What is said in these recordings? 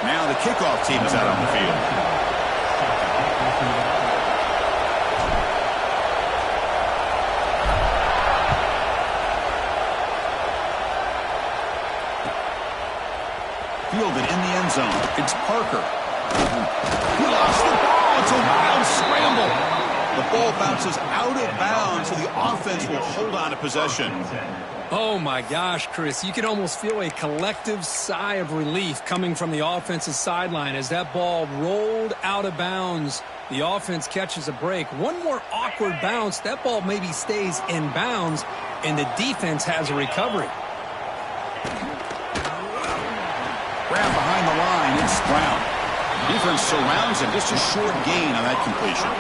Now the kickoff team is out on the field. Fielded in the end zone. It's Parker. He lost the ball. It's a wild scramble. The ball bounces out of bounds, so the offense will hold on to possession. Oh, my gosh, Chris. You can almost feel a collective sigh of relief coming from the offensive sideline as that ball rolled out of bounds. The offense catches a break. One more awkward bounce. That ball maybe stays in bounds, and the defense has a recovery. Grab behind the line. It's Brown. Defense surrounds him. Just a short gain on that completion.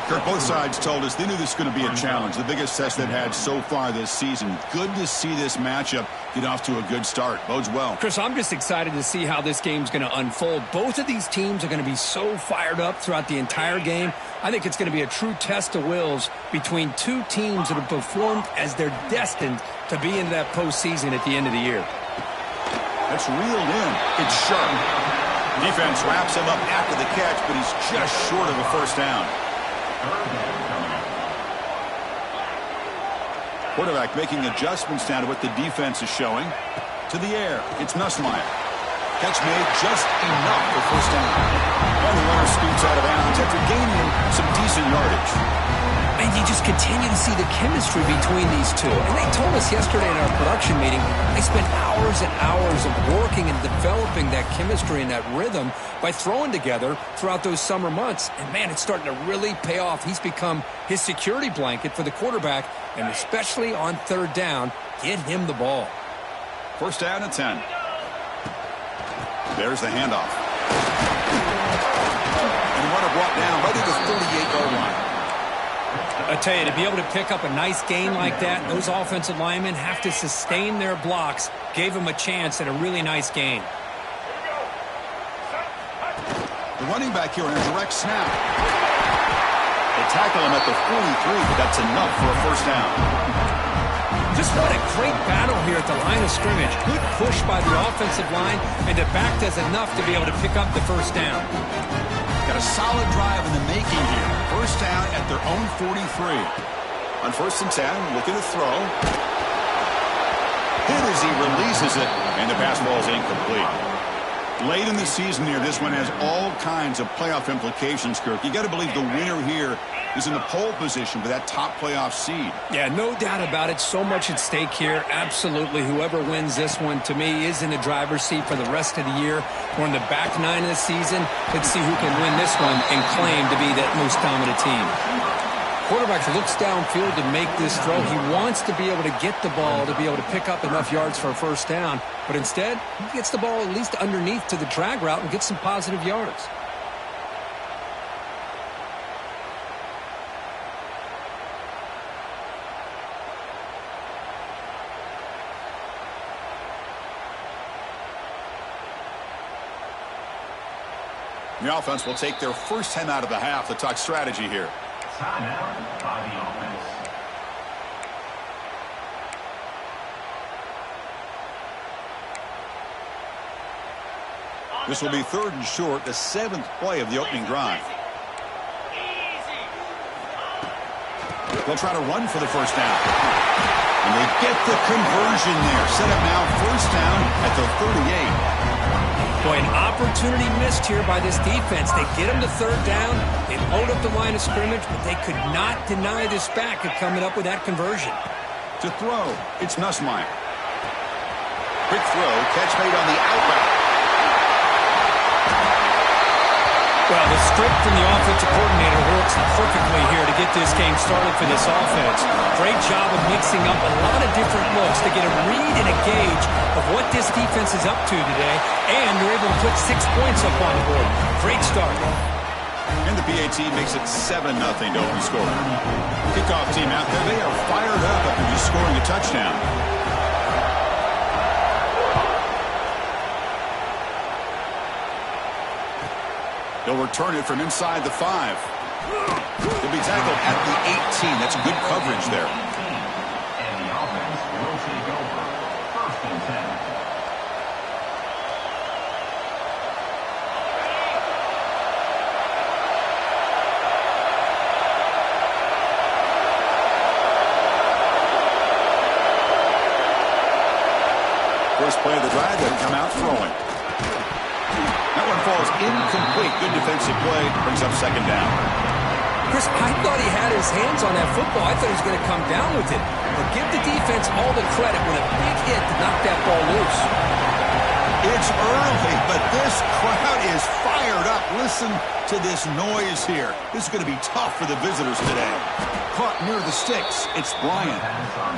Kirk, both sides told us they knew this was going to be a challenge. The biggest test they've had so far this season. Good to see this matchup get off to a good start. Bodes well. Chris, I'm just excited to see how this game's going to unfold. Both of these teams are going to be so fired up throughout the entire game. I think it's going to be a true test of wills between two teams that have performed as they're destined to be in that postseason at the end of the year. That's reeled in. It's sharp. Defense wraps him up after the catch, but he's just short of a first down. Quarterback making adjustments down to what the defense is showing. To the air, it's Nussmeier. Catch made just enough for first down. And the runner scoots out of bounds after gaining some decent yardage. And you just continue to see the chemistry between these two. And they told us yesterday in our production meeting, they spent hours and hours of working and developing that chemistry and that rhythm by throwing together throughout those summer months. And, man, it's starting to really pay off. He's become his security blanket for the quarterback, and especially on third down, get him the ball. First down at 10. There's the handoff. And the runner brought down right at the 38-yard line. I tell you, to be able to pick up a nice gain like that, those offensive linemen have to sustain their blocks. Gave them a chance at a really nice gain. The running back here in a direct snap. They tackle him at the 43, but that's enough for a first down. Just what a great battle here at the line of scrimmage. Good push by the offensive line, and the back does enough to be able to pick up the first down. Got a solid drive in the making here. First down at their own 43. On first and 10, looking to throw. Hit as he releases it, and the pass ball is incomplete. Late in the season here, this one has all kinds of playoff implications, Kirk. You got to believe the winner here is in the pole position for that top playoff seed. Yeah, no doubt about it. So much at stake here. Absolutely. Whoever wins this one, to me, is in the driver's seat for the rest of the year. We're in the back nine of the season. Let's see who can win this one and claim to be that most dominant team. Quarterback looks downfield to make this throw. He wants to be able to get the ball to be able to pick up enough yards for a first down. But instead, he gets the ball at least underneath to the drag route and gets some positive yards. The offense will take their first time out of the half to talk strategy here. Timeout by the offense. This will be third and short, the seventh play of the opening drive. They'll try to run for the first down. And they get the conversion there. Set up now first down at the 38. Boy, an opportunity missed here by this defense. They get him to third down. They load up the line of scrimmage, but they could not deny this back of coming up with that conversion. To throw, it's Nussmeier. Quick throw, catch made on the out route. Well, the script from the offensive coordinator works perfectly here to get this game started for this offense. Great job of mixing up a lot of different looks to get a read and a gauge of what this defense is up to today, and they're able to put 6 points up on the board. Great start. And the PAT makes it 7-0 to open score. Kickoff team out there, they are fired up after just scoring a touchdown. They'll return it from inside the 5. They'll be tackled at the 18. That's good coverage there. And the offense will take over. First and 10. First play of the drive, doesn't come out throwing. That one falls incomplete. Good defensive play. Brings up second down. Chris, I thought he had his hands on that football. I thought he was going to come down with it. But give the defense all the credit with a big hit to knock that ball loose. It's early, but this crowd is fired up. Listen to this noise here. This is going to be tough for the visitors today. Caught near the sticks. It's Bryant.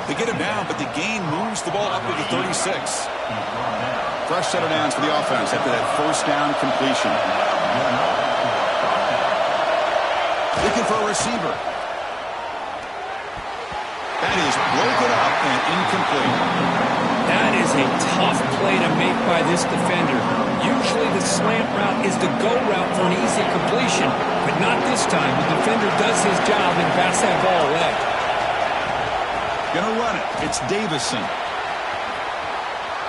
They get him down, but the gain moves the ball up to the 36. Fresh set of downs for the offense after that first down completion. Looking for a receiver. That is broken up and incomplete. That is a tough play to make by this defender. Usually the slant route is the go route for an easy completion, but not this time. The defender does his job and bats that ball away. Gonna run it. It's Davison.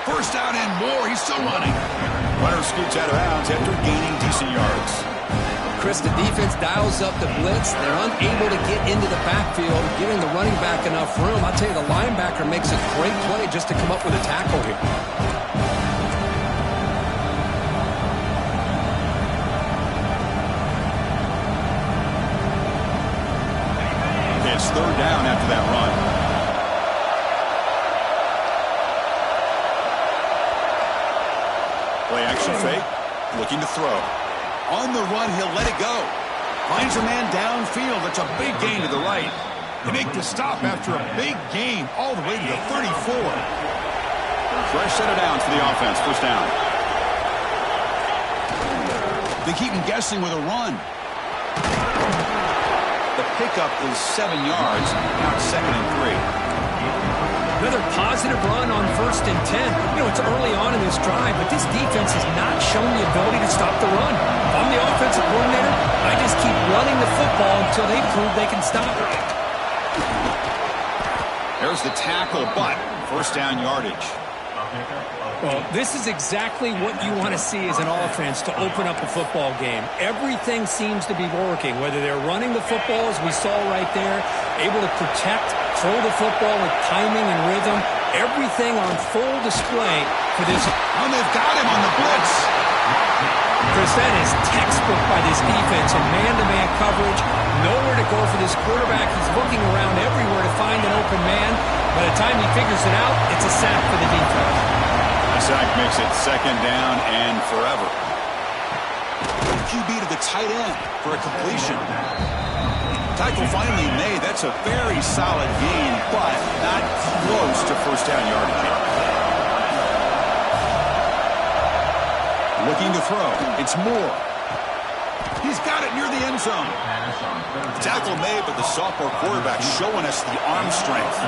First down and more. He's still running. Runner scoots out of bounds after gaining decent yards. Chris, the defense dials up the blitz. They're unable to get into the backfield, giving the running back enough room. I'll tell you, the linebacker makes a great play just to come up with a tackle here. It's third down after that run. Play action fake. Looking to throw. On the run, he'll let it go. Finds a man downfield. That's a big gain to the right. They make the stop after a big gain all the way to the 34. Fresh set of downs for the offense. First down. They keep him guessing with a run. The pickup is 7 yards. Now it's 2nd and 3. Another positive run on 1st and 10. You know, it's early on in this drive, but this defense has not shown the ability to stop the run. If I'm the offensive coordinator, I just keep running the football until they prove they can stop it. There's the tackle, but first down yardage. Well, this is exactly what you want to see as an offense to open up a football game. Everything seems to be working, whether they're running the football, as we saw right there, able to protect, throw the football with timing and rhythm. Everything on full display for this. Oh, they've got him on the blitz. Chris, that is textbook by this defense and man-to-man coverage. Nowhere to go for this quarterback. He's looking around everywhere to find an open man. By the time he figures it out, it's a sack for the defense. The sack makes it 2nd down and forever. QB to the tight end for a completion. Tackle finally made. That's a very solid gain, but not close to first down yardage. Looking to throw. It's Moore. He's got it near the end zone. Tackle made, but the sophomore quarterback showing us the arm strength.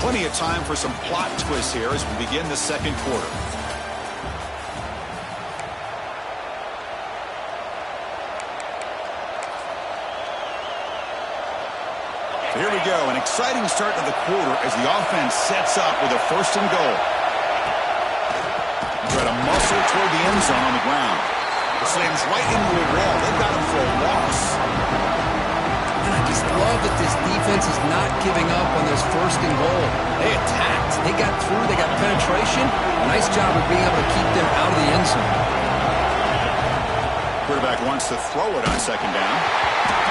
Plenty of time for some plot twists here as we begin the second quarter. So here we go, an exciting start to the quarter as the offense sets up with a 1st and goal. Try to muscle toward the end zone on the ground. Slams right into a wall. They've got him for a loss. And I just love that this defense is not giving up on this 1st and goal. They attacked. They got through. They got penetration. Nice job of being able to keep them out of the end zone. Quarterback wants to throw it on 2nd down.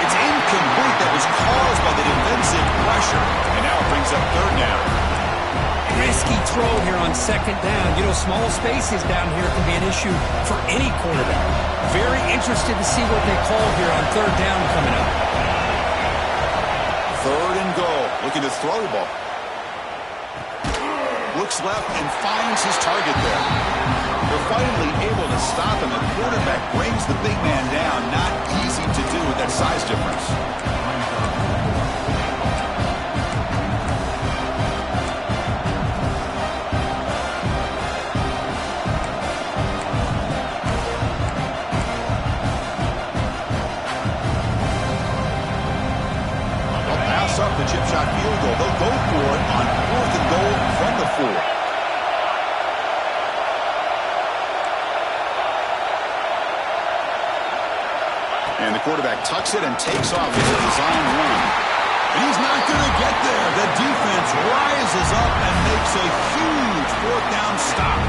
It's incomplete. That was caused by the defensive pressure. And now it brings up 3rd down. Risky throw here on 2nd down. You know, small spaces down here can be an issue for any quarterback. Very interested to see what they call here on 3rd down coming up. 3rd and goal. Looking to throw the ball. Looks left and finds his target there. They're finally able to stop him. The quarterback brings the big man down. Not easy to do with that size difference. They'll pass up the chip shot field goal. They'll go for it on 4th and goal from the 4. And the quarterback tucks it and takes off. It's a design run. And he's not going to get there. The defense rises up and makes a huge fourth down stop.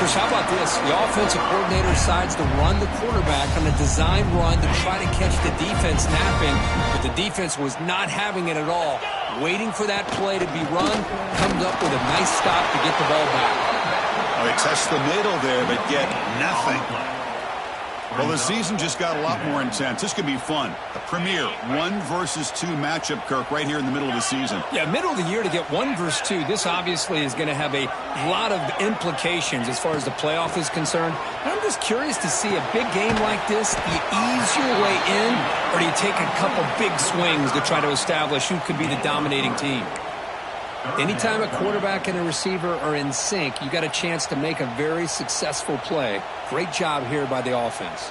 Chris, how about this? The offensive coordinator decides to run the quarterback on a design run to try to catch the defense napping, but the defense was not having it at all. Waiting for that play to be run, comes up with a nice stop to get the ball back. Well, they test the middle there, but get nothing. Well, the season just got a lot more intense. This could be fun. A premier 1 versus 2 matchup, Kirk, right here in the middle of the season. Yeah, middle of the year to get 1 versus 2. This obviously is going to have a lot of implications as far as the playoff is concerned. And I'm just curious to see a big game like this. Do you ease your way in, or do you take a couple big swings to try to establish who could be the dominating team? Anytime a quarterback and a receiver are in sync, you got a chance to make a very successful play. Great job here by the offense.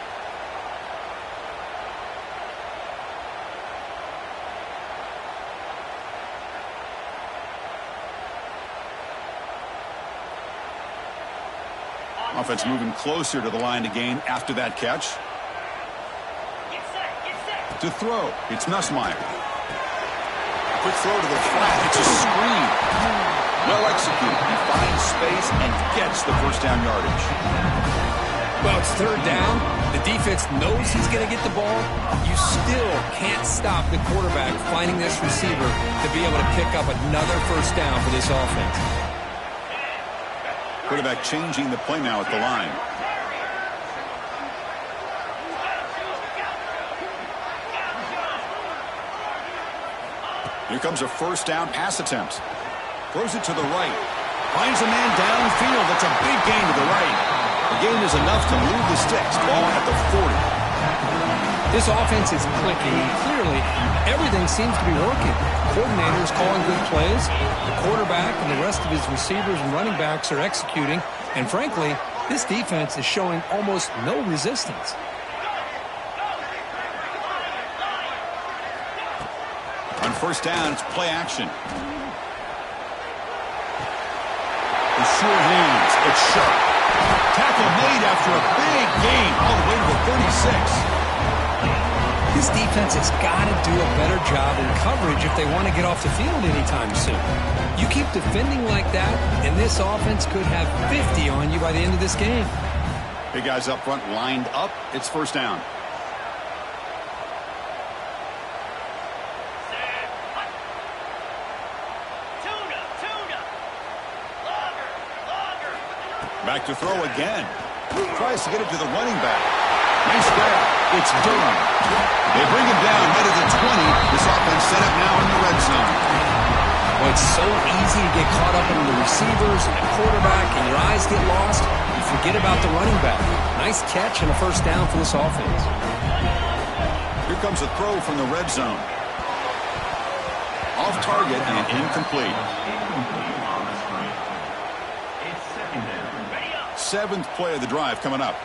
Offense moving closer to the line to gain after that catch. To throw, it's Nussmeier. Quick throw to the flat. It's a screen. Well executed. He finds space and gets the first down yardage. Well, it's third down. The defense knows he's going to get the ball. You still can't stop the quarterback finding this receiver to be able to pick up another first down for this offense. Quarterback changing the play now at the line. Here comes a first down pass attempt. Throws it to the right. Finds a man downfield. That's a big gain to the right. The gain is enough to move the sticks. Ball at the 40. This offense is clicking. Clearly, everything seems to be working. Coordinators calling good plays. The quarterback and the rest of his receivers and running backs are executing. And frankly, this defense is showing almost no resistance. On first down, it's play action. The sure hands. It's sharp. Tackle made after a big gain all the way to the 36. This defense has got to do a better job in coverage if they want to get off the field anytime soon. You keep defending like that, and this offense could have 50 on you by the end of this game. Big guys up front lined up. It's first down. Back to throw again. Tries to get it to the running back. Nice grab. It's Durham. They bring him down, head of the 20. This offense set up now in the red zone. Well, it's so easy to get caught up in the receivers and the quarterback, and your eyes get lost. You forget about the running back. Nice catch and a first down for this offense. Here comes a throw from the red zone. Off target and incomplete. Seventh play of the drive coming up.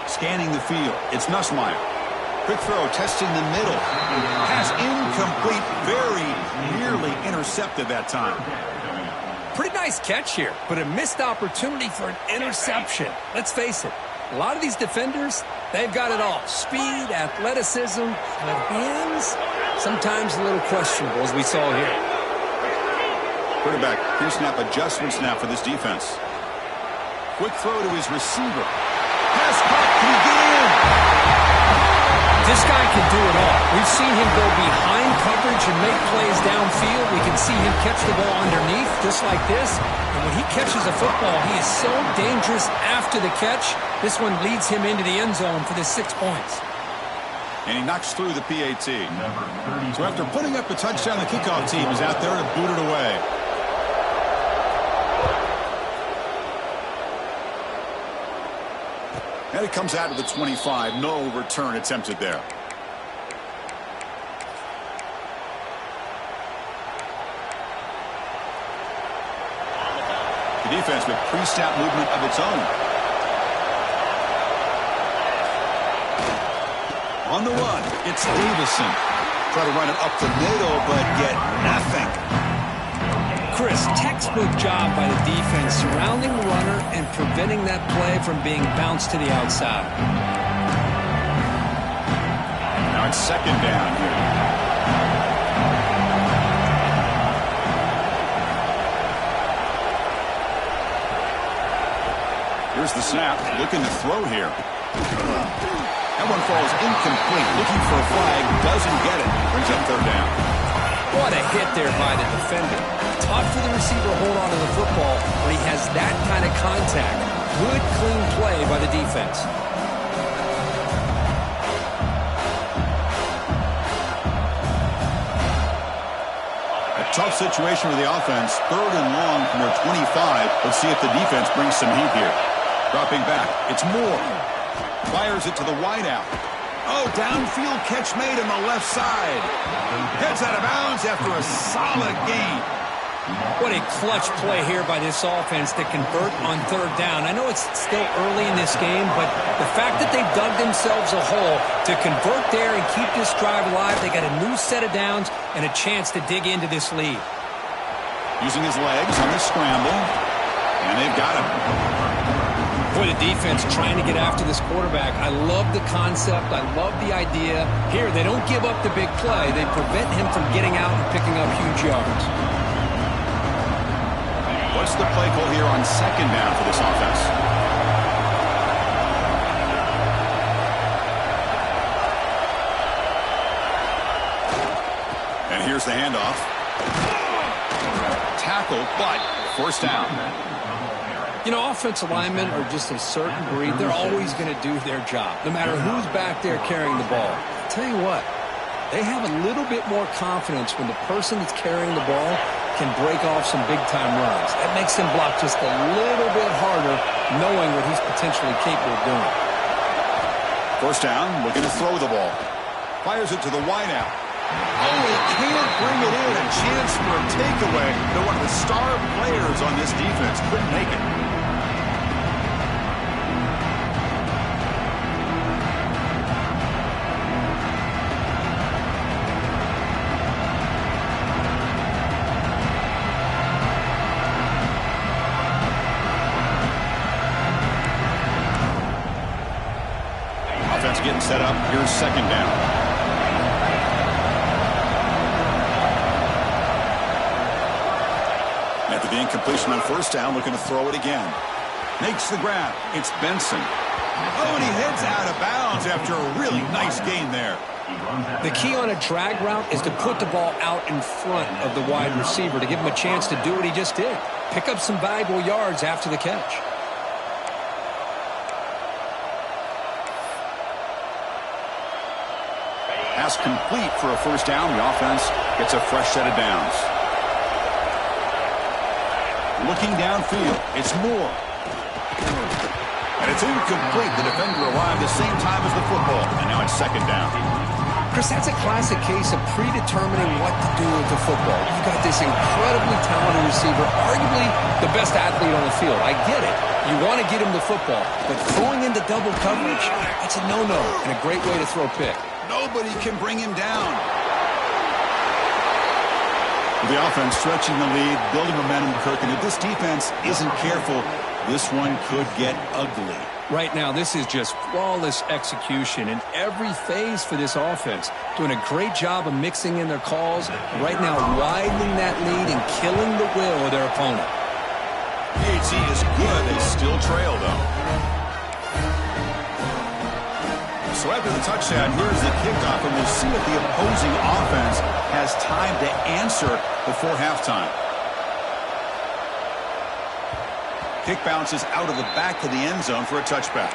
Scanning the field. It's Nussmeier. Quick throw, testing the middle. Pass incomplete. Very nearly intercepted that time. Pretty nice catch here, but a missed opportunity for an interception. Let's face it, a lot of these defenders, they've got it all. Speed, athleticism, but hands, sometimes a little questionable, as we saw here. Quarterback, pre-snap adjustments now for this defense. Quick throw to his receiver. Pass caught. Can he get in? This guy can do it all. We've seen him go behind coverage and make plays downfield. We can see him catch the ball underneath, just like this. And when he catches a football, he is so dangerous after the catch. This one leads him into the end zone for the 6 points. And he knocks through the PAT. So after putting up a touchdown, the kickoff team is out there to boot it away. And it comes out of the 25. No return attempted there. The defense with pre-snap movement of its own. On the run, it's Davison. Try to run it up the middle, but get nothing. Chris, textbook job by the defense surrounding the runner and preventing that play from being bounced to the outside. Now it's second down here. Here's the snap, looking to throw here. That one falls incomplete, looking for a flag, doesn't get it. Brings up third down. What a hit there by the defender. Tough for the receiver to hold on to the football when he has that kind of contact. Good, clean play by the defense. A tough situation for the offense. Third and long from their 25. Let's see if the defense brings some heat here. Dropping back. It's Moore. Fires it to the wideout. Oh, downfield catch made on the left side. Heads out of bounds after a solid gain. What a clutch play here by this offense to convert on third down. I know it's still early in this game, but the fact that they've dug themselves a hole to convert there and keep this drive alive, they got a new set of downs and a chance to dig into this lead. Using his legs on the scramble, and they've got him. Boy, the defense trying to get after this quarterback. I love the concept. I love the idea. Here, they don't give up the big play. They prevent him from getting out and picking up huge yards. What's the play call here on second down for this offense? And here's the handoff. Tackle, but first down. You know, offensive linemen are just a certain breed. They're always going to do their job, no matter who's back there carrying the ball. I'll tell you what, they have a little bit more confidence when the person that's carrying the ball can break off some big-time runs. That makes him block just a little bit harder, knowing what he's potentially capable of doing. First down, looking to throw the ball. Fires it to the wideout. Oh, he can't bring it in. A chance for a takeaway. They're one of the star players on this defense. Couldn't make it. Offense getting set up. Here's second down. After the incompletion on first down, looking to throw it again. Makes the grab. It's Benson. Oh, and he heads out of bounds after a really nice gain there. The key on a drag route is to put the ball out in front of the wide receiver to give him a chance to do what he just did. Pick up some valuable yards after the catch. Pass complete for a first down. The offense gets a fresh set of downs. Looking downfield, it's Moore. And it's incomplete. The defender arrived the same time as the football. And now it's second down. Chris, that's a classic case of predetermining what to do with the football. You've got this incredibly talented receiver, arguably the best athlete on the field. I get it. You want to get him the football. But throwing into double coverage, that's a no-no and a great way to throw a pick. Nobody can bring him down. The offense stretching the lead, building momentum, Kirk. And if this defense isn't careful, this one could get ugly. Right now, this is just flawless execution in every phase for this offense. Doing a great job of mixing in their calls. Right now, widening that lead and killing the will of their opponent. PHC is good. They still trail, though. So after the touchdown, here's the kickoff, and we'll see if the opposing offense has time to answer before halftime. Kick bounces out of the back of the end zone for a touchback.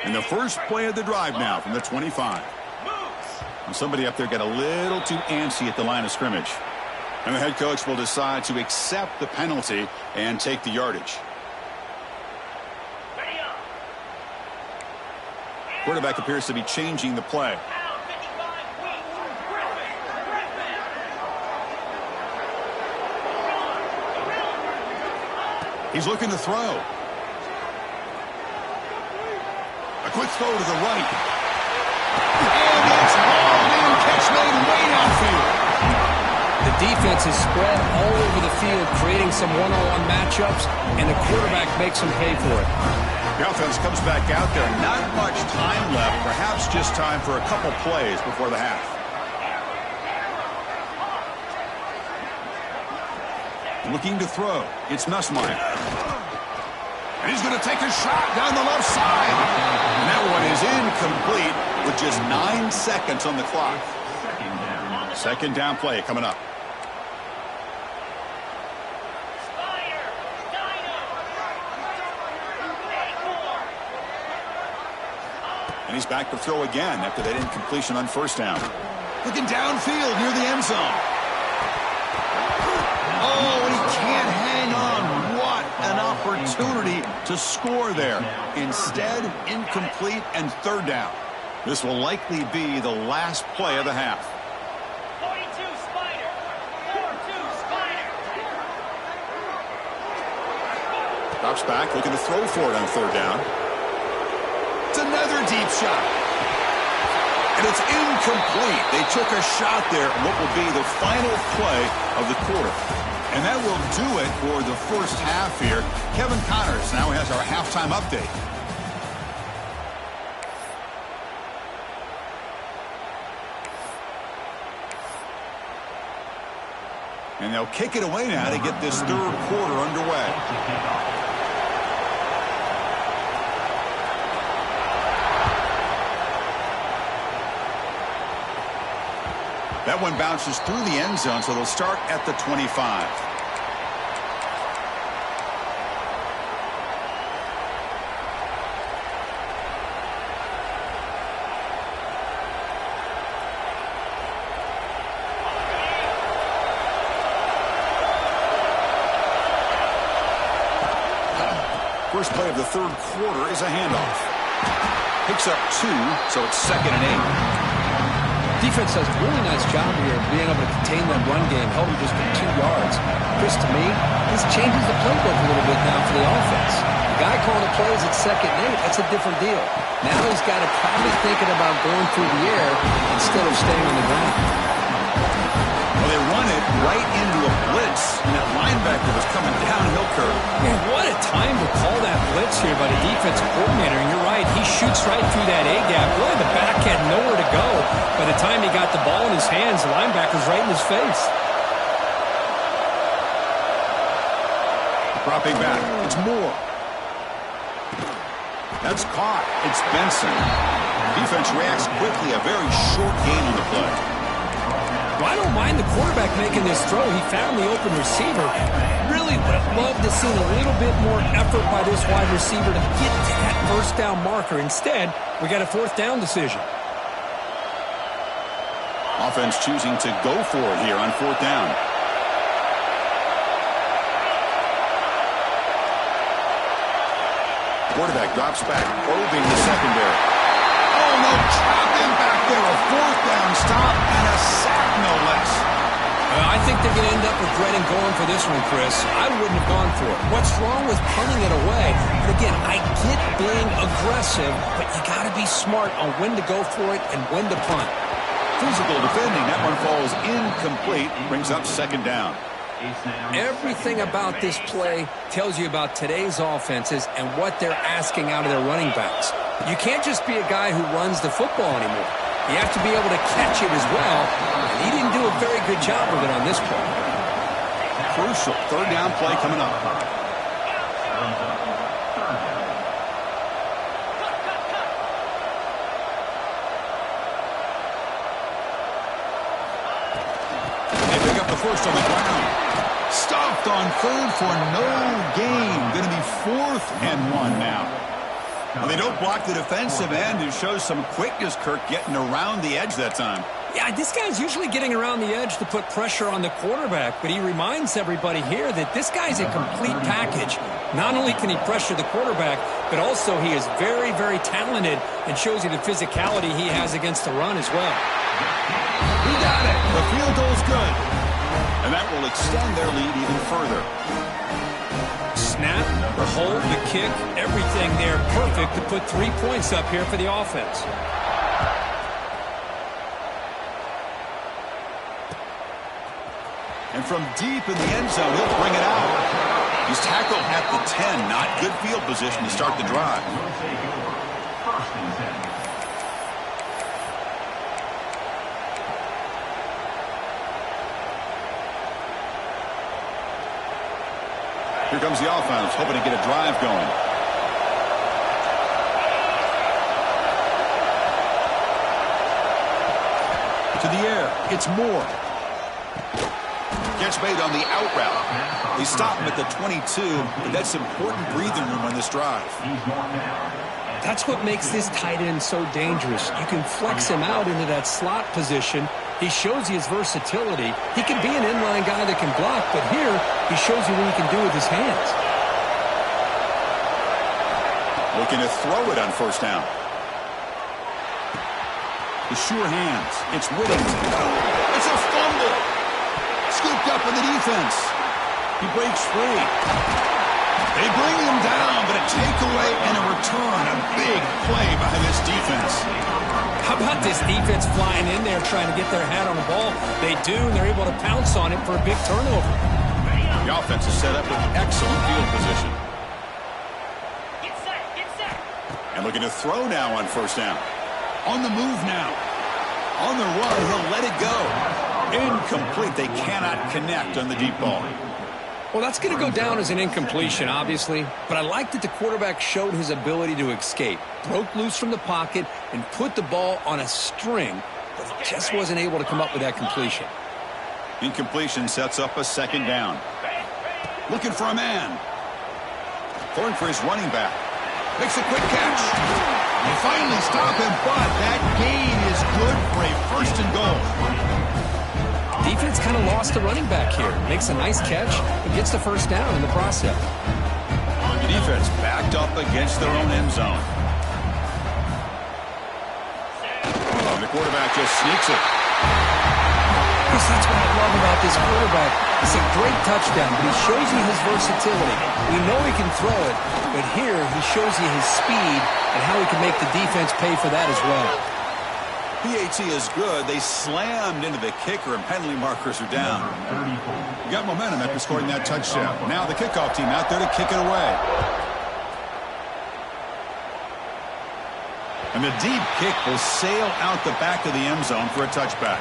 And the first play of the drive now from the 25. And somebody up there got a little too antsy at the line of scrimmage. And the head coach will decide to accept the penalty and take the yardage. Quarterback appears to be changing the play. He's looking to throw. A quick throw to the right. And it's hauled in. Catch made way downfield. The defense is spread all over the field, creating some one-on-one matchups, and the quarterback makes them pay for it. The offense comes back out there. Not much time left. Perhaps just time for a couple plays before the half. Looking to throw. It's Nussmeier. And he's going to take a shot down the left side. And that one is incomplete with just 9 seconds on the clock. Second down play coming up. And he's back to throw again after that incompletion on first down. Looking downfield near the end zone. Oh, he can't hang on. What an opportunity to score there. Instead, incomplete and third down. This will likely be the last play of the half. 42 Spider. 4-2 Spider. Drops back, looking to throw for it on third down. It's another deep shot. And it's incomplete. They took a shot there, what will be the final play of the quarter. And that will do it for the first half here. Kevin Connors now has our halftime update. And they'll kick it away now to get this third quarter underway. That one bounces through the end zone, so they'll start at the 25. First play of the third quarter is a handoff. Picks up 2, so it's 2nd and 8. Defense does a really nice job here of being able to contain that run game, held him just for 2 yards. Chris, to me, this changes the playbook a little bit now for the offense. The guy calling the plays at 2nd and 8, that's a different deal. Now he's got to probably thinking about going through the air instead of staying on the ground. Well, they run it right into a blitz, and that linebacker was coming downhill curve. Man, what a time to call that blitz here by the defensive coordinator. And you're right, he shoots right through that A-gap. Really, the back had nowhere to go. By the time he got the ball in his hands, the linebacker's right in his face. Dropping back, it's Moore. That's caught. It's Benson. Defense reacts quickly. A very short gain on the play. Well, I don't mind the quarterback making this throw. He found the open receiver. Really would have loved to see a little bit more effort by this wide receiver to get to that first down marker. Instead, we got a fourth down decision. Offense choosing to go for it here on fourth down. Quarterback drops back, probing the secondary. Oh, no, trapping back there. A fourth down stop and a sack, no less. I think they're going to end up regretting going for this one, Chris. I wouldn't have gone for it. What's wrong with punting it away? And again, I get being aggressive, but you got to be smart on when to go for it and when to punt. Physical defending. That one falls incomplete. Brings up second down. Everything about this play tells you about today's offenses and what they're asking out of their running backs. You can't just be a guy who runs the football anymore. You have to be able to catch it as well, and he didn't do a very good job of it on this play. Crucial third down play coming up. They pick up the first on the ground. Stopped on third for no gain. Going to be 4th and 1 now. Well, they don't block the defensive end. It shows some quickness, Kirk, getting around the edge that time. Yeah, this guy's usually getting around the edge to put pressure on the quarterback, but he reminds everybody here that this guy's a complete package. Not only can he pressure the quarterback, but also he is very, very talented and shows you the physicality he has against the run as well. He got it. The field goal's good. And that will extend their lead even further. Snap, The hold, the kick, everything there perfect to put 3 points up here for the offense. And from deep in the end zone, he'll bring it out. He's tackled at the 10. Not good field position to start the drive. First and 10. Here comes the offense, hoping to get a drive going. To the air, it's Moore. Catch made on the out route. They stop him at the 22, but that's important breathing room on this drive. That's what makes this tight end so dangerous. You can flex him out into that slot position. He shows you his versatility. He can be an inline guy that can block, but here he shows you what he can do with his hands. Looking to throw it on first down. The sure hands. It's Whittington. It's a fumble. Scooped up in the defense. He breaks free. They bring him down, but a takeaway and a return. A big play by this defense. How about this defense flying in there trying to get their hat on the ball? They do, and they're able to pounce on it for a big turnover. The offense is set up with excellent field position. Get set, get set. And looking to throw now on first down. On the move now. On the run, he'll let it go. Incomplete. They cannot connect on the deep ball. Well, that's going to go down as an incompletion, obviously, but I like that the quarterback showed his ability to escape, broke loose from the pocket, and put the ball on a string, but just wasn't able to come up with that completion. Incompletion sets up a second down. Looking for a man. Going for his running back. Makes a quick catch. They finally stop him, but that gain is good for a first and goal. Defense kind of lost the running back here. Makes a nice catch and gets the first down in the process. The defense backed up against their own end zone. And the quarterback just sneaks it. Chris, that's what I love about this quarterback. It's a great touchdown, but he shows you his versatility. We know he can throw it, but here he shows you his speed and how he can make the defense pay for that as well. PAT is good. They slammed into the kicker, and penalty markers are down. Got momentum after scoring that touchdown. Now the kickoff team out there to kick it away. And the deep kick will sail out the back of the end zone for a touchback.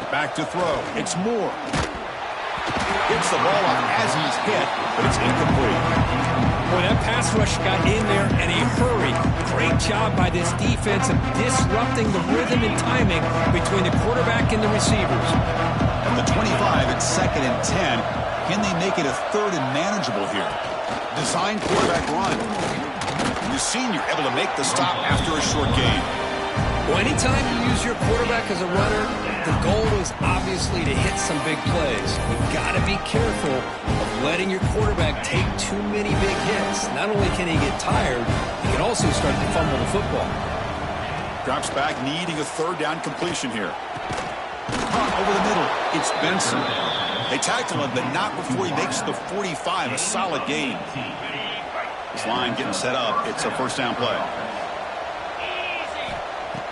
Back to throw. It's Moore. Gets the ball up as he's hit, but it's incomplete. Boy, that pass rush got in there in a hurry. Great job by this defense of disrupting the rhythm and timing between the quarterback and the receivers. At the 25, it's 2nd and 10. Can they make it a 3rd and manageable here? Design quarterback run. And the senior able to make the stop after a short gain. Well, anytime you use your quarterback as a runner, the goal is obviously to hit some big plays. You've got to be careful of letting your quarterback take too many big hits. Not only can he get tired, he can also start to fumble the football. Drops back, needing a 3rd down completion here. Over the middle, it's Benson. They tackle him, but not before he makes the 45, a solid gain. This line getting set up. It's a first down play.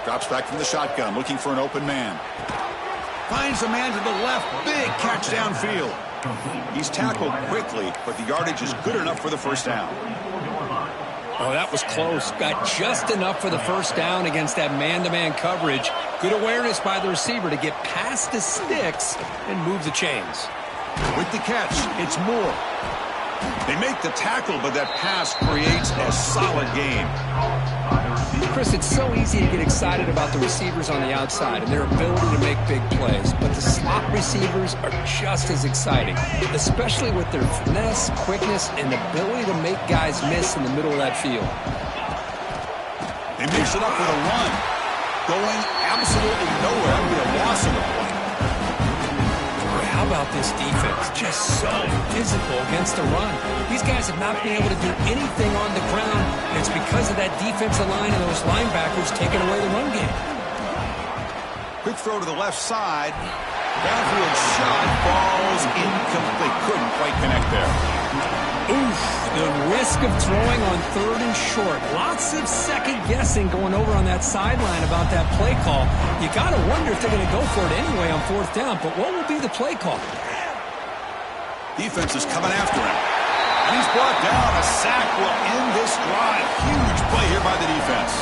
Drops back from the shotgun, looking for an open man. Finds a man to the left. Big catch downfield. He's tackled quickly, but the yardage is good enough for the first down. Oh, that was close. Got just enough for the first down against that man-to-man coverage. Good awareness by the receiver to get past the sticks and move the chains. With the catch, it's Moore. They make the tackle, but that pass creates a solid game. Chris, it's so easy to get excited about the receivers on the outside and their ability to make big plays, but the slot receivers are just as exciting, especially with their finesse, quickness, and ability to make guys miss in the middle of that field. They mix it up with a run, going absolutely nowhere with a loss of the play. How about this defense? Just so physical against the run. These guys have not been able to do anything on the ground, and it's because of that defensive line and those linebackers taking away the run game. Quick throw to the left side. Downfield shot falls incomplete. Couldn't quite connect there. Oof, the risk of throwing on 3rd and short. Lots of second guessing going over on that sideline about that play call. You got to wonder if they're going to go for it anyway on 4th down, but what will be the play call? Defense is coming after him. And he's brought down. A sack will end this drive. Huge play here by the defense.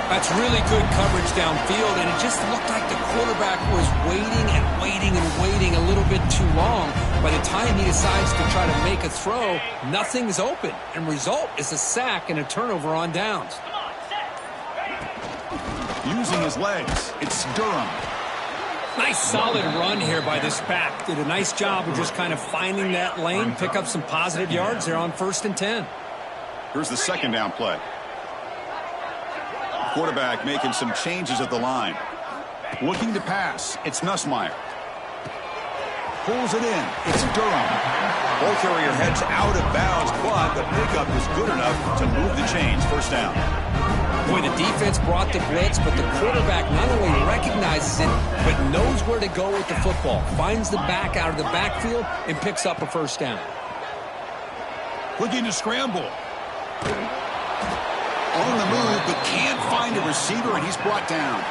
That's really good coverage downfield, and it just looked like the quarterback was waiting and waiting and waiting a little bit too long. By the time he decides to try to make a throw, nothing's open, and result is a sack and a turnover on downs. Come on, set. Using his legs, it's Durham. Nice solid run here by this back. Did a nice job of just kind of finding that lane, pick up some positive yards there on 1st and 10. Here's the 2nd down play. Quarterback making some changes at the line. Looking to pass. It's Nussmeier. Pulls it in. It's Durham. Ball carrier heads out of bounds, but the pickup is good enough to move the chains. 1st down. Boy, the defense brought the blitz, but the quarterback not only recognizes it, but knows where to go with the football. Finds the back out of the backfield and picks up a 1st down. Looking to scramble. On the move, but can't find a receiver, and he's brought down.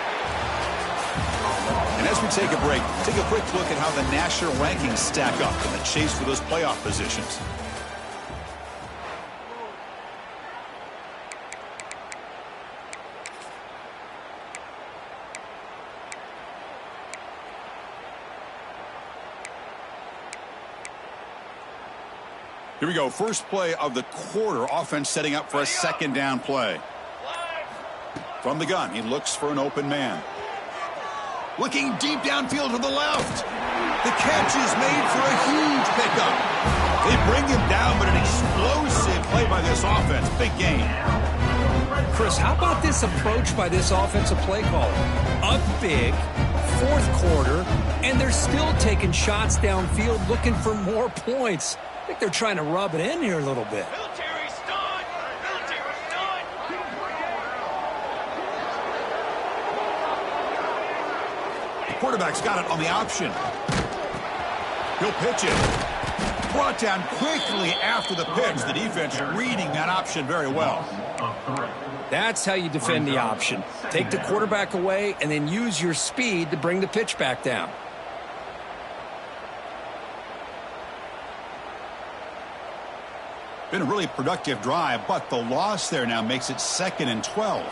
And as we take a break, take a quick look at how the national rankings stack up in the chase for those playoff positions. Here we go. First play of the quarter. Offense setting up for a 2nd down play. From the gun, he looks for an open man. Looking deep downfield to the left. The catch is made for a huge pickup. They bring him down, but an explosive play by this offense. Big gain. Chris, how about this approach by this offensive play caller? Up big, 4th quarter, and they're still taking shots downfield looking for more points. I think they're trying to rub it in here a little bit. Military's done. Military's done. The quarterback's got it on the option. He'll pitch it. Brought down quickly after the pitch. The defense reading that option very well. That's how you defend the option. Take the quarterback away and then use your speed to bring the pitch back down. Been a really productive drive, but the loss there now makes it 2nd and 12.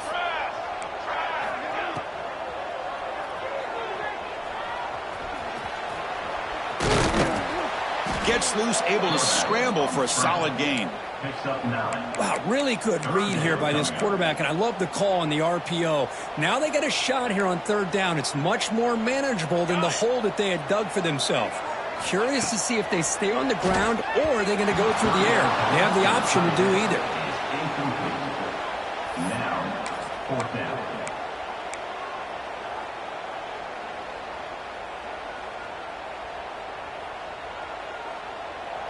Gets loose, able to scramble for a solid gain. Wow, really good read here by this quarterback, and I love the call on the RPO. Now they get a shot here on 3rd down. It's much more manageable than the hole that they had dug for themselves. Curious to see if they stay on the ground or are they going to go through the air. They have the option to do either. Now, 4th down.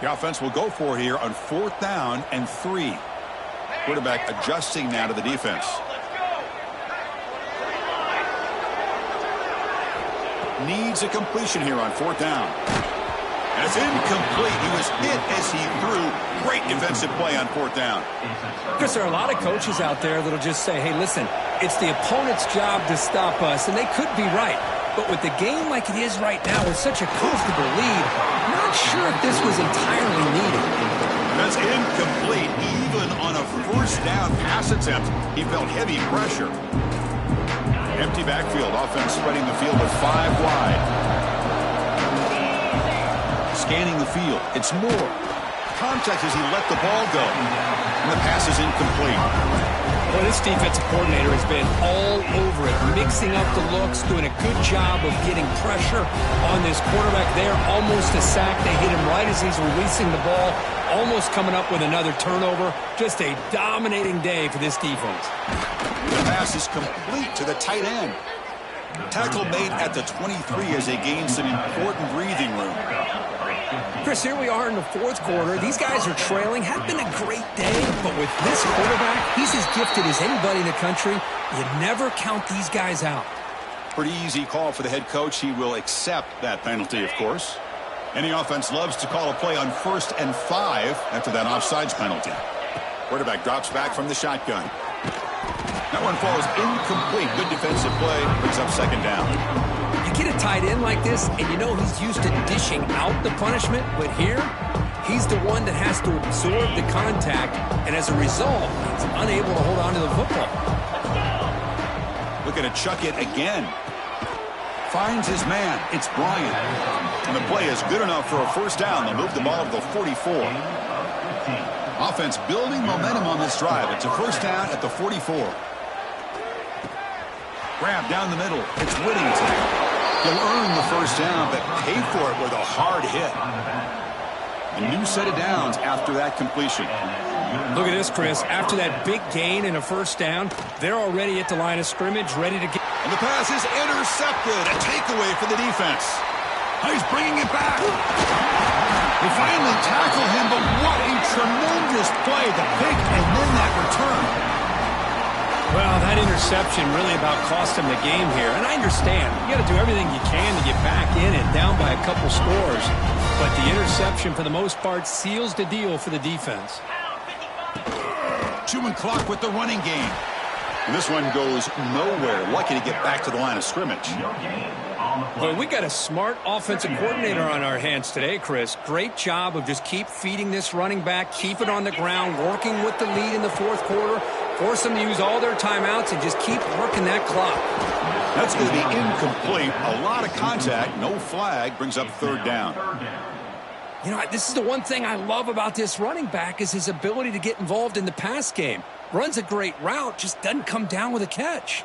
The offense will go for it here on 4th down and 3. Quarterback adjusting now to the defense. Needs a completion here on 4th down. That's incomplete. He was hit as he threw. Great defensive play on 4th down. Chris, there are a lot of coaches out there that'll just say, hey, listen, it's the opponent's job to stop us, and they could be right. But with the game like it is right now with such a comfortable lead, I'm not sure if this was entirely needed. That's incomplete. Even on a 1st down pass attempt, he felt heavy pressure. Empty backfield. Offense spreading the field with 5 wide. Scanning the field. It's Moore. Contact as he let the ball go. And the pass is incomplete. Well, this defensive coordinator has been all over it, mixing up the looks, doing a good job of getting pressure on this quarterback there. Almost a sack. They hit him right as he's releasing the ball, almost coming up with another turnover. Just a dominating day for this defense. The pass is complete to the tight end. Tackle made at the 23 as they gain some important breathing room. Chris, here we are in the fourth quarter. These guys are trailing. Had been a great day, but with this quarterback, he's as gifted as anybody in the country. You never count these guys out. Pretty easy call for the head coach. He will accept that penalty, of course. Any offense loves to call a play on 1st and 5 after that offsides penalty. Quarterback drops back from the shotgun. That one falls incomplete. Good defensive play. Brings up 2nd down. You get a tight end like this, and you know he's used to dishing out the punishment, but here, he's the one that has to absorb the contact, and as a result, he's unable to hold on to the football. Looking to chuck it again. Finds his man. It's Bryant. And the play is good enough for a 1st down. They'll move the ball to the 44. Offense building momentum on this drive. It's a 1st down at the 44. Grab down the middle. It's Whittington. He'll earn the 1st down, but pay for it with a hard hit. A new set of downs after that completion. Look at this, Chris. After that big gain and a 1st down, they're already at the line of scrimmage, ready to get... And the pass is intercepted. A takeaway for the defense. He's bringing it back. They finally tackle him, but what a tremendous play. The pick and then that return. Well, that interception really about cost him the game here. And I understand. You got to do everything you can to get back in it, down by a couple scores. But the interception, for the most part, seals the deal for the defense. Chewing clock with the running game. And this one goes nowhere. Lucky to get back to the line of scrimmage. Well, we got a smart offensive coordinator on our hands today, Chris. Great job of just keep feeding this running back, keep it on the ground, working with the lead in the 4th quarter, force them to use all their timeouts, and just keep working that clock. That's going to be incomplete. A lot of contact. No flag. Brings up 3rd down. You know, this is the one thing I love about this running back is his ability to get involved in the pass game. Runs a great route, just doesn't come down with a catch.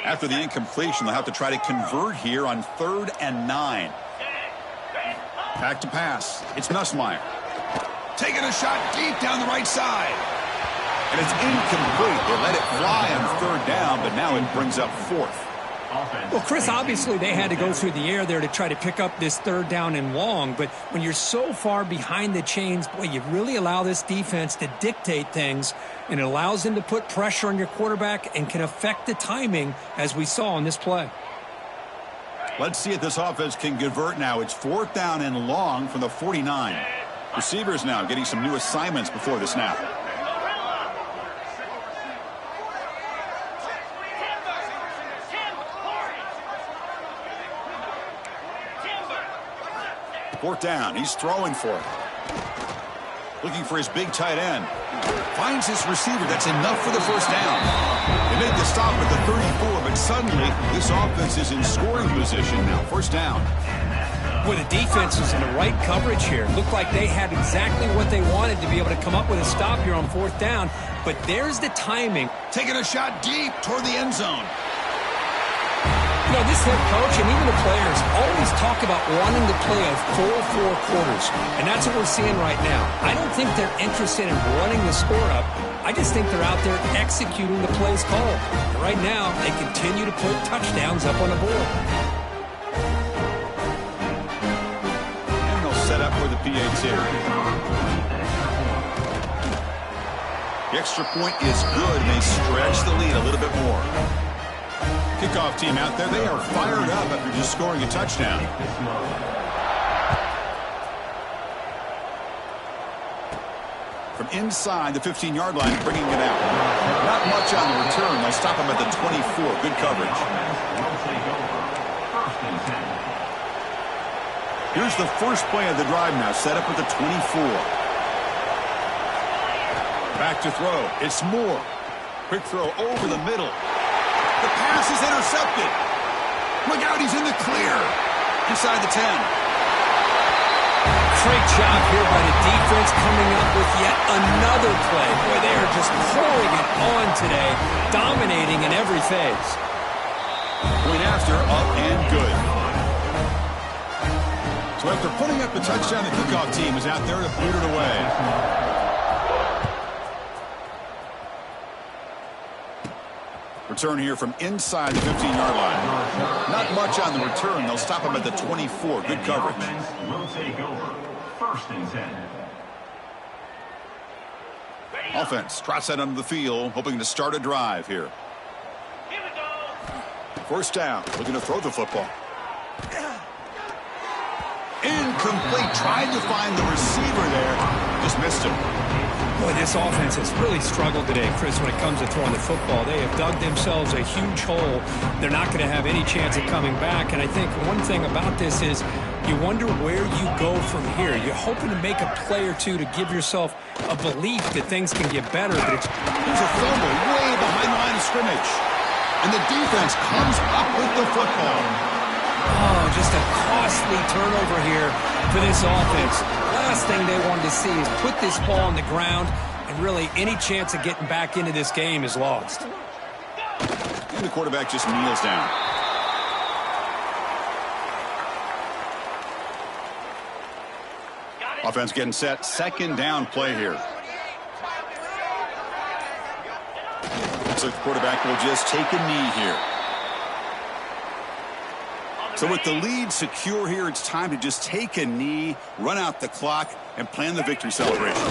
After the incompletion, they'll have to try to convert here on 3rd and 9. Back to pass. It's Nussmeier. Taking a shot deep down the right side. And it's incomplete. They let it fly on 3rd down, but now it brings up 4th. Well, Chris, obviously they had to go through the air there to try to pick up this 3rd down and long, but when you're so far behind the chains, boy, you really allow this defense to dictate things, and it allows them to put pressure on your quarterback and can affect the timing, as we saw on this play. Let's see if this offense can convert now. It's 4th down and long from the 49. Receivers now getting some new assignments before the snap. Fourth down. He's throwing for it. Looking for his big tight end. Finds his receiver. That's enough for the 1st down. They made the stop at the 34, but suddenly this offense is in scoring position now. 1st down. Well, the defense is in the right coverage here. Looked like they had exactly what they wanted to be able to come up with a stop here on 4th down. But there's the timing. Taking a shot deep toward the end zone. You know, this head coach and even the players always talk about wanting to play a full 4 quarters. And that's what we're seeing right now. I don't think they're interested in running the score up. I just think they're out there executing the plays called. And right now, they continue to put touchdowns up on the board. And they'll set up for the PAT. The extra point is good, and they stretch the lead a little bit more. Kickoff team out there, they are fired up after just scoring a touchdown. From inside the 15-yard line, bringing it out. Not much on the return. They'll stop him at the 24. Good coverage. Here's the first play of the drive now, set up at the 24. Back to throw. It's Moore. Quick throw over the middle. The pass is intercepted. Look out, he's in the clear. Inside the 10. Great job here by the defense coming up with yet another play. Boy, they are just pouring it on today, dominating in every phase. Point after, up and good. So after putting up the touchdown, the kickoff team is out there to boot it away. Return here from inside the 15-yard line. Not much on the return. They'll stop him at the 24. Good coverage. Will take over. 1st and 10. Offense trots that onto the field, hoping to start a drive here. Here we go. 1st down, looking to throw the football. Incomplete. Tried to find the receiver there. Just missed him. Boy, this offense has really struggled today, Chris, when it comes to throwing the football. They have dug themselves a huge hole. They're not going to have any chance of coming back. And I think one thing about this is you wonder where you go from here. You're hoping to make a play or two to give yourself a belief that things can get better. But There's a fumble way behind the line of scrimmage. And the defense comes up with the football. Oh, just a costly turnover here for this offense. Last thing they wanted to see is put this ball on the ground, and really any chance of getting back into this game is lost. And the quarterback just kneels down. Offense getting set. 2nd down play here. Looks like the quarterback will just take a knee here. So with the lead secure here, it's time to just take a knee, run out the clock, and plan the victory celebration.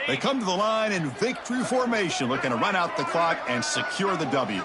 They come to the line in victory formation, looking to run out the clock and secure the W.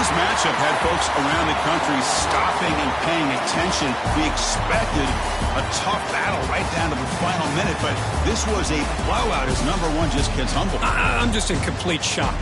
This matchup had folks around the country stopping and paying attention. We expected a tough battle right down to the final minute, but this was a blowout as number 1 just gets humbled. I'm just in complete shock.